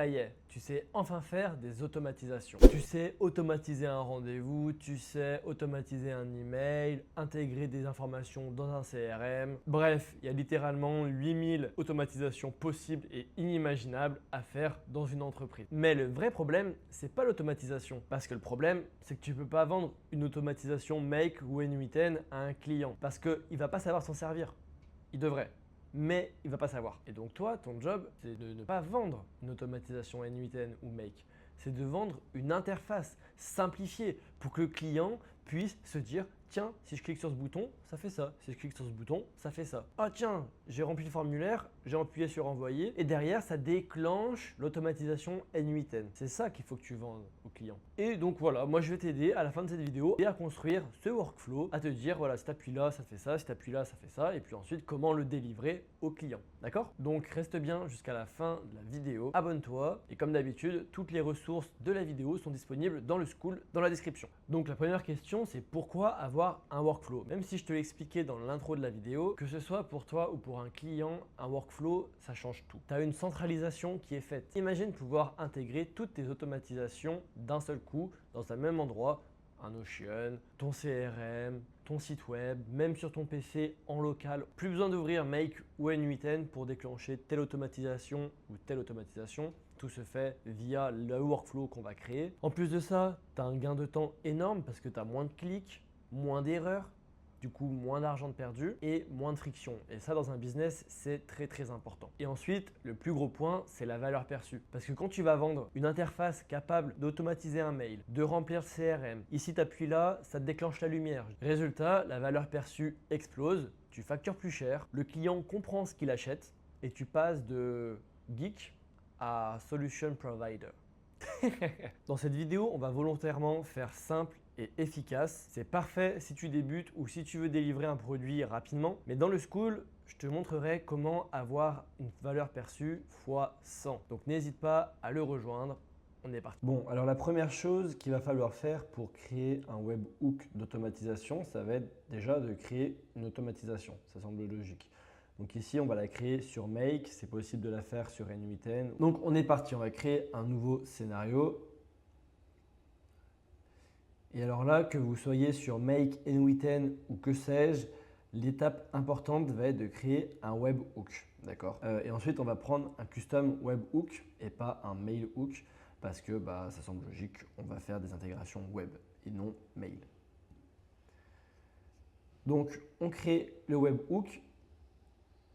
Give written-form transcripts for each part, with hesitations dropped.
Ça y est, tu sais enfin faire des automatisations. Tu sais automatiser un rendez-vous, tu sais automatiser un email, intégrer des informations dans un CRM. Bref, il y a littéralement 8000 automatisations possibles et inimaginables à faire dans une entreprise. Mais le vrai problème, c'est pas l'automatisation. Parce que le problème, c'est que tu peux pas vendre une automatisation Make ou N8N à un client. Parce qu'il ne va pas savoir s'en servir. Il devrait, mais il ne va pas savoir. Et donc toi, ton job, c'est de ne pas vendre une automatisation N8N ou Make. C'est de vendre une interface simplifiée pour que le client puisse se dire tiens, si je clique sur ce bouton, ça fait ça. Si je clique sur ce bouton, ça fait ça. Ah tiens, j'ai rempli le formulaire, j'ai appuyé sur envoyer et derrière, ça déclenche l'automatisation N8N. C'est ça qu'il faut que tu vendes au client. Et donc voilà, moi je vais t'aider à la fin de cette vidéo à construire ce workflow, à te dire voilà, si tu appuies là, ça fait ça, si tu appuies là, ça fait ça, et puis ensuite comment le délivrer au client. D'accord? Donc reste bien jusqu'à la fin de la vidéo, abonne-toi et comme d'habitude, toutes les ressources de la vidéo sont disponibles dans le school, dans la description. Donc la première question, c'est pourquoi avoir un workflow? Même si je te l'ai expliqué dans l'intro de la vidéo, que ce soit pour toi ou pour un client, un workflow, ça change tout. Tu as une centralisation qui est faite. Imagine pouvoir intégrer toutes tes automatisations d'un seul coup dans un même endroit, un Notion, ton CRM, ton site web, même sur ton PC en local. Plus besoin d'ouvrir Make ou N8N pour déclencher telle automatisation ou telle automatisation. Tout se fait via le workflow qu'on va créer. En plus de ça, tu as un gain de temps énorme parce que tu as moins de clics, moins d'erreurs, du coup moins d'argent de perdu et moins de friction. Et ça, dans un business, c'est très important. Et ensuite, le plus gros point, c'est la valeur perçue. Parce que quand tu vas vendre une interface capable d'automatiser un mail, de remplir le CRM, ici tu appuies là, ça te déclenche la lumière. Résultat, la valeur perçue explose, tu factures plus cher, le client comprend ce qu'il achète et tu passes de geek à solution provider. Dans cette vidéo, on va volontairement faire simple et efficace. C'est parfait si tu débutes ou si tu veux délivrer un produit rapidement. Mais dans le school, je te montrerai comment avoir une valeur perçue x 100. Donc n'hésite pas à le rejoindre. On est parti. Bon, alors la première chose qu'il va falloir faire pour créer un webhook d'automatisation, ça va être déjà de créer une automatisation. Ça semble logique. Donc ici, on va la créer sur Make, c'est possible de la faire sur N8N. Donc on est parti, on va créer un nouveau scénario. Et alors là, que vous soyez sur Make, N8N ou que sais-je, l'étape importante va être de créer un webhook. D'accord. Et ensuite, on va prendre un custom webhook et pas un mail hook parce que ça semble logique, on va faire des intégrations web et non mail. Donc on crée le webhook.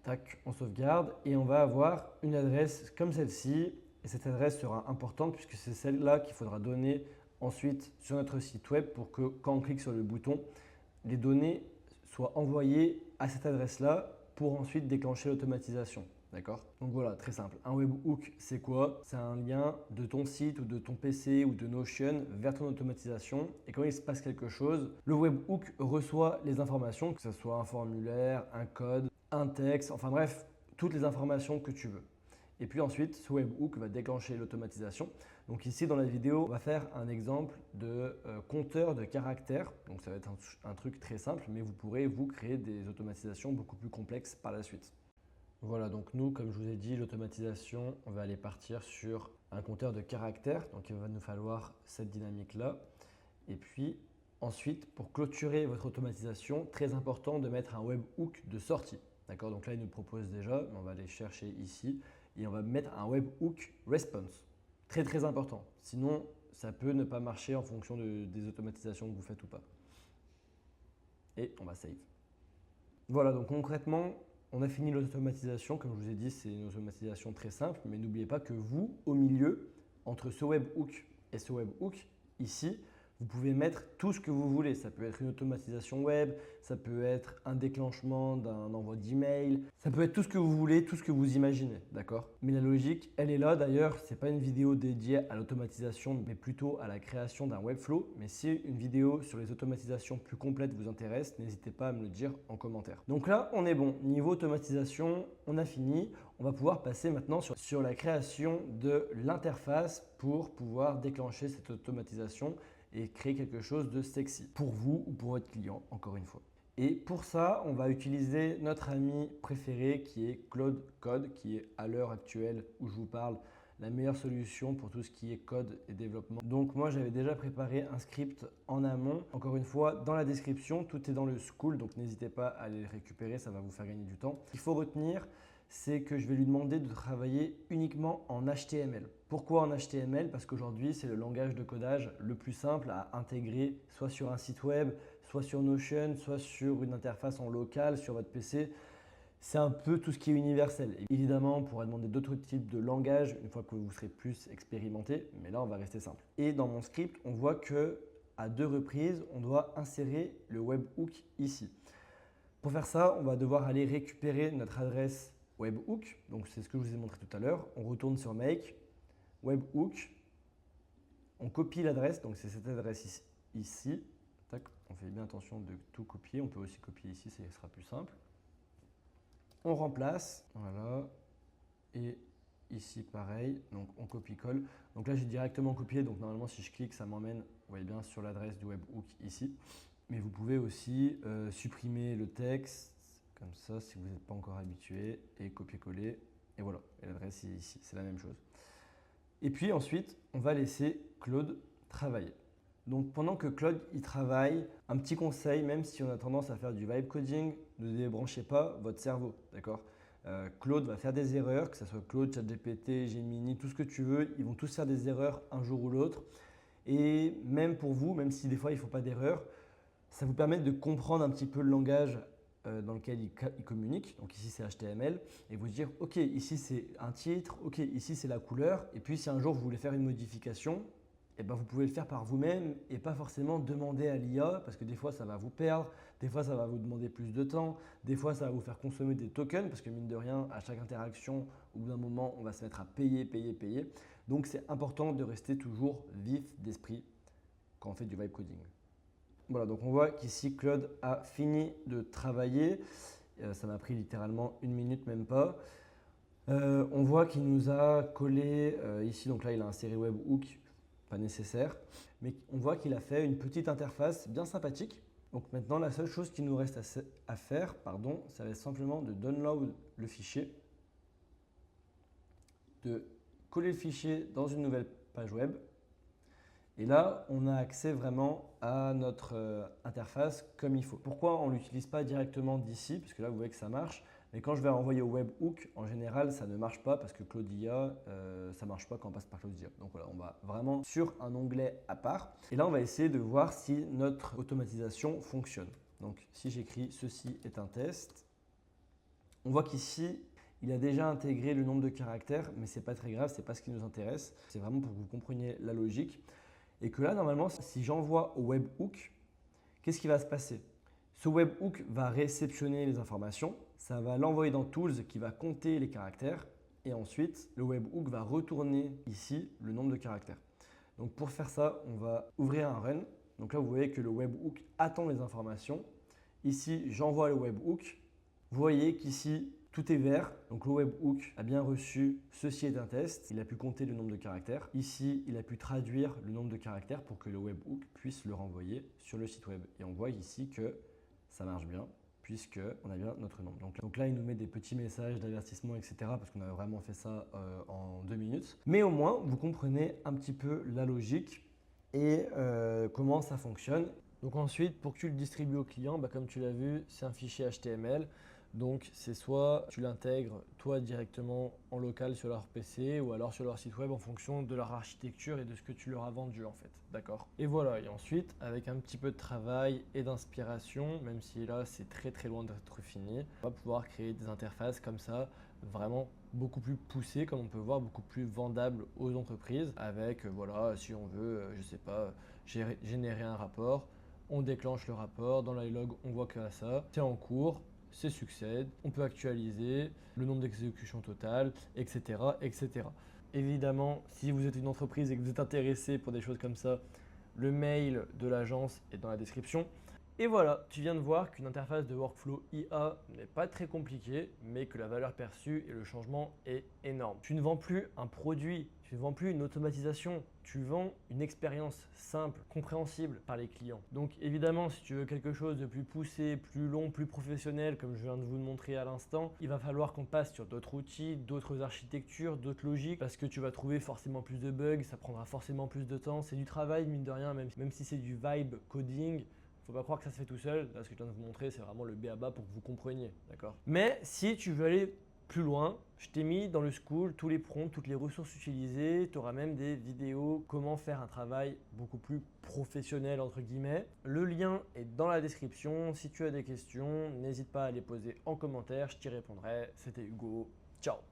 Tac, on sauvegarde et on va avoir une adresse comme celle-ci. Et cette adresse sera importante puisque c'est celle-là qu'il faudra donner ensuite sur notre site web pour que quand on clique sur le bouton, les données soient envoyées à cette adresse-là pour ensuite déclencher l'automatisation. D'accord? Donc voilà, très simple. Un webhook, c'est quoi? C'est un lien de ton site ou de ton PC ou de Notion vers ton automatisation. Et quand il se passe quelque chose, le webhook reçoit les informations, que ce soit un formulaire, un code, un texte, enfin bref, toutes les informations que tu veux. Et puis ensuite, ce webhook va déclencher l'automatisation. Donc ici, dans la vidéo, on va faire un exemple de compteur de caractères. Donc ça va être un truc très simple, mais vous pourrez vous créer des automatisations beaucoup plus complexes par la suite. Voilà, donc nous, comme je vous ai dit, l'automatisation, on va aller partir sur un compteur de caractères. Donc il va nous falloir cette dynamique-là. Et puis ensuite, pour clôturer votre automatisation, très important de mettre un webhook de sortie. D'accord? Donc là, il nous propose déjà, mais on va aller chercher ici et on va mettre un webhook response. Très important. Sinon, ça peut ne pas marcher en fonction des automatisations que vous faites ou pas. Et on va save. Voilà, donc concrètement, on a fini l'automatisation. Comme je vous ai dit, c'est une automatisation très simple, mais n'oubliez pas que vous, au milieu, entre ce webhook et ce webhook, ici, vous pouvez mettre tout ce que vous voulez. Ça peut être une automatisation web, ça peut être un déclenchement d'un envoi d'email, ça peut être tout ce que vous voulez, tout ce que vous imaginez, d'accord? Mais la logique, elle est là. D'ailleurs, ce n'est pas une vidéo dédiée à l'automatisation, mais plutôt à la création d'un webflow. Mais si une vidéo sur les automatisations plus complètes vous intéresse, n'hésitez pas à me le dire en commentaire. Donc là, on est bon. Niveau automatisation, on a fini. On va pouvoir passer maintenant sur la création de l'interface pour pouvoir déclencher cette automatisation et créer quelque chose de sexy pour vous ou pour votre client, encore une fois. Et pour ça, on va utiliser notre ami préféré qui est Claude Code, qui est à l'heure actuelle où je vous parle la meilleure solution pour tout ce qui est code et développement. Donc moi j'avais déjà préparé un script en amont. Encore une fois, dans la description, tout est dans le school, donc n'hésitez pas à aller le récupérer, ça va vous faire gagner du temps. Ce qu'il faut retenir, c'est que je vais lui demander de travailler uniquement en HTML. Pourquoi en HTML? Parce qu'aujourd'hui, c'est le langage de codage le plus simple à intégrer soit sur un site web, soit sur Notion, soit sur une interface en local sur votre PC. C'est un peu tout ce qui est universel. Évidemment, on pourra demander d'autres types de langages une fois que vous serez plus expérimenté, mais là, on va rester simple. Et dans mon script, on voit que à 2 reprises, on doit insérer le webhook ici. Pour faire ça, on va devoir aller récupérer notre adresse webhook. Donc, c'est ce que je vous ai montré tout à l'heure. On retourne sur Make, webhook. On copie l'adresse, donc c'est cette adresse ici. Tac, on fait bien attention de tout copier. On peut aussi copier ici, ce sera plus simple. On remplace, voilà, et ici pareil, donc on copie-colle. Donc là j'ai directement copié, donc normalement si je clique ça m'emmène, vous voyez bien, sur l'adresse du webhook ici. Mais vous pouvez aussi supprimer le texte, comme ça si vous n'êtes pas encore habitué, et copier-coller, et voilà, et l'adresse est ici, c'est la même chose. Et puis ensuite, on va laisser Claude travailler. Donc pendant que Claude y travaille, un petit conseil, même si on a tendance à faire du vibe coding, ne débranchez pas votre cerveau, d'accord? Claude va faire des erreurs, que ce soit Claude, ChatGPT, Gemini, tout ce que tu veux, ils vont tous faire des erreurs un jour ou l'autre. Et même pour vous, même si des fois il ne faut pas d'erreur, ça vous permet de comprendre un petit peu le langage dans lequel il communique. Donc ici c'est HTML et vous dire ok, ici c'est un titre, ok, ici c'est la couleur. Et puis si un jour vous voulez faire une modification, eh ben, vous pouvez le faire par vous-même et pas forcément demander à l'IA parce que des fois ça va vous perdre, des fois ça va vous demander plus de temps, des fois ça va vous faire consommer des tokens parce que mine de rien, à chaque interaction, au bout d'un moment, on va se mettre à payer, payer, payer. Donc c'est important de rester toujours vif d'esprit quand on fait du vibe coding. Voilà, donc on voit qu'ici Claude a fini de travailler. Ça m'a pris littéralement 1 minute, même pas. On voit qu'il nous a collé ici, donc là il a inséré webhook. Pas nécessaire, mais on voit qu'il a fait une petite interface bien sympathique. Donc maintenant, la seule chose qu'il nous reste à faire, ça va être simplement de download le fichier, de coller le fichier dans une nouvelle page web. Et là, on a accès vraiment à notre interface comme il faut. Pourquoi on ne l'utilise pas directement d'ici? Parce que là, vous voyez que ça marche. Mais quand je vais renvoyer au webhook, en général, ça ne marche pas parce que Claudia, ça ne marche pas quand on passe par Claudia. Donc voilà, on va vraiment sur un onglet à part. Et là, on va essayer de voir si notre automatisation fonctionne. Donc si j'écris « Ceci est un test », on voit qu'ici, il a déjà intégré le nombre de caractères, mais ce n'est pas très grave, ce n'est pas ce qui nous intéresse. C'est vraiment pour que vous compreniez la logique. Et que là, normalement, si j'envoie au webhook, qu'est-ce qui va se passer? Ce webhook va réceptionner les informations, ça va l'envoyer dans Tools qui va compter les caractères et ensuite le webhook va retourner ici le nombre de caractères. Donc pour faire ça, on va ouvrir un run. Donc là, vous voyez que le webhook attend les informations. Ici, j'envoie le webhook. Vous voyez qu'ici, tout est vert. Donc le webhook a bien reçu « Ceci est un test ». Il a pu compter le nombre de caractères. Ici, il a pu traduire le nombre de caractères pour que le webhook puisse le renvoyer sur le site web. Et on voit ici que ça marche bien puisqu'on a bien notre nombre. Donc là, il nous met des petits messages d'avertissement, etc. parce qu'on a vraiment fait ça en 2 minutes. Mais au moins, vous comprenez un petit peu la logique et comment ça fonctionne. Donc ensuite, pour que tu le distribues au client, comme tu l'as vu, c'est un fichier HTML. Donc c'est soit tu l'intègres toi directement en local sur leur PC ou alors sur leur site web en fonction de leur architecture et de ce que tu leur as vendu en fait, d'accord? Et voilà, et ensuite avec un petit peu de travail et d'inspiration, même si là c'est très très loin d'être fini, on va pouvoir créer des interfaces comme ça, vraiment beaucoup plus poussées comme on peut voir, beaucoup plus vendables aux entreprises avec voilà, si on veut, je sais pas, générer un rapport, on déclenche le rapport, dans l'iLog on voit que ça, c'est en cours. C'est succède, on peut actualiser le nombre d'exécutions totales, etc., etc. Évidemment, si vous êtes une entreprise et que vous êtes intéressé pour des choses comme ça, le mail de l'agence est dans la description. Et voilà, tu viens de voir qu'une interface de workflow IA n'est pas très compliquée, mais que la valeur perçue et le changement est énorme. Tu ne vends plus un produit, Tu ne vends plus une automatisation, tu vends une expérience simple, compréhensible par les clients. Donc évidemment, si tu veux quelque chose de plus poussé, plus long, plus professionnel, comme je viens de vous le montrer à l'instant, il va falloir qu'on passe sur d'autres outils, d'autres architectures, d'autres logiques, parce que tu vas trouver forcément plus de bugs, ça prendra forcément plus de temps. C'est du travail, mine de rien, même si c'est du vibe coding. Faut pas croire que ça se fait tout seul. Là, ce que je viens de vous montrer, c'est vraiment le b.a.-ba pour que vous compreniez, d'accord? Mais si tu veux aller plus loin, je t'ai mis dans le school tous les prompts, toutes les ressources utilisées. Tu auras même des vidéos comment faire un travail beaucoup plus professionnel entre guillemets. Le lien est dans la description. Si tu as des questions, n'hésite pas à les poser en commentaire, je t'y répondrai. C'était Hugo. Ciao!